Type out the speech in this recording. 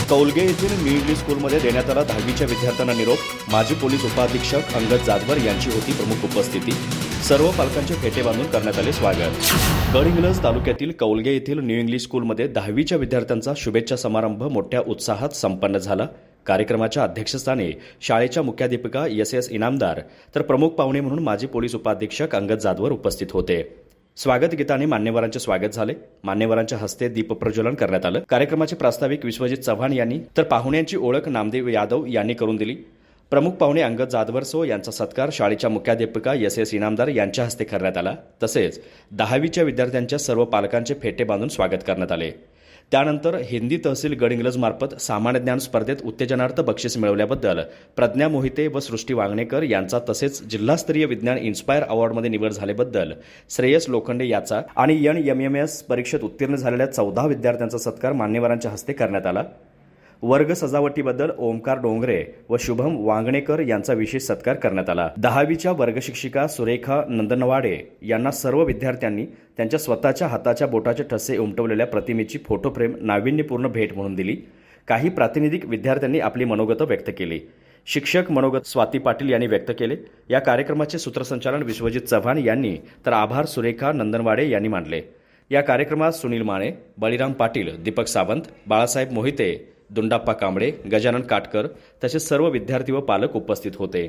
कौलगे येथील new English स्कूलमध्ये देण्यात आला 10वीच्या विद्यार्थ्यांना निरोप. माजी पोलीस उपअधीक्षक अंगद जाधवर यांची होती प्रमुख उपस्थिती. सर्व पालकांचे फेटे बांधून करण्यात आले स्वागत. गडहिंग्लज तालुक्यातील कौलगे येथील न्यू इंग्लिश स्कूलमध्ये 10वीच्या विद्यार्थ्यांचा शुभेच्छा समारंभ मोठ्या उत्साहात संपन्न झाला. कार्यक्रमाच्या अध्यक्षस्थानी शाळेच्या मुख्याध्यापिका एस इनामदार तर प्रमुख पाहुणे म्हणून माजी पोलीस उपअधीक्षक अंगद जाधवर उपस्थित होते. स्वागत गीताने मान्यवरांचे स्वागत झाले. मान्यवरांच्या हस्ते दीपप्रज्वलन करण्यात आलं. कार्यक्रमाचे प्रास्ताविक विश्वजित चव्हाण यांनी तर पाहुण्यांची ओळख नामदेव यादव यांनी करून दिली. प्रमुख पाहुणे अंगद जाधवरसो यांचा सत्कार शाळेच्या मुख्याध्यापिका एस इनामदार यांच्या हस्ते करण्यात आला. तसेच 10वीच्या विद्यार्थ्यांच्या सर्व पालकांचे फेटे बांधून स्वागत करण्यात आले. त्यानंतर हिंदी तहसील गडहिंग्लजमार्फत सामान्य ज्ञान स्पर्धेत उत्तेजनार्थ बक्षीस मिळवल्याबद्दल प्रज्ञा मोहिते व सृष्टी वांगणेकर यांचा तसेच जिल्हास्तरीय विज्ञान इन्स्पायर अवॉर्डमध्ये निवड झाल्याबद्दल श्रेयस लोखंडे याचा आणि NMMS परीक्षेत उत्तीर्ण झालेल्या 14 विद्यार्थ्यांचा सत्कार मान्यवरांच्या हस्ते करण्यात आला. वर्ग सजावटीबद्दल ओमकार डोंगरे व शुभम वांगणेकर यांचा विशेष सत्कार करण्यात आला. 10वीच्या वर्गशिक्षिका सुरेखा नंदनवाडे यांना सर्व विद्यार्थ्यांनी त्यांच्या स्वतःच्या हाताच्या बोटाचे ठसे उमटवलेल्या प्रतिमेची फोटो फ्रेम नाविन्यपूर्ण भेट म्हणून दिली. काही प्रातिनिधिक विद्यार्थ्यांनी आपली मनोगत व्यक्त केली. शिक्षक मनोगत स्वाती पाटील यांनी व्यक्त केले. या कार्यक्रमाचे सूत्रसंचालन विश्वजित चव्हाण यांनी तर आभार सुरेखा नंदनवाडे यांनी मानले. या कार्यक्रमात सुनील माने, बळीराम पाटील, दीपक सावंत, बाळासाहेब मोहिते, दुंडाप्पा कांबळे, गजानन काटकर तसेच सर्व विद्यार्थी व पालक उपस्थित होते.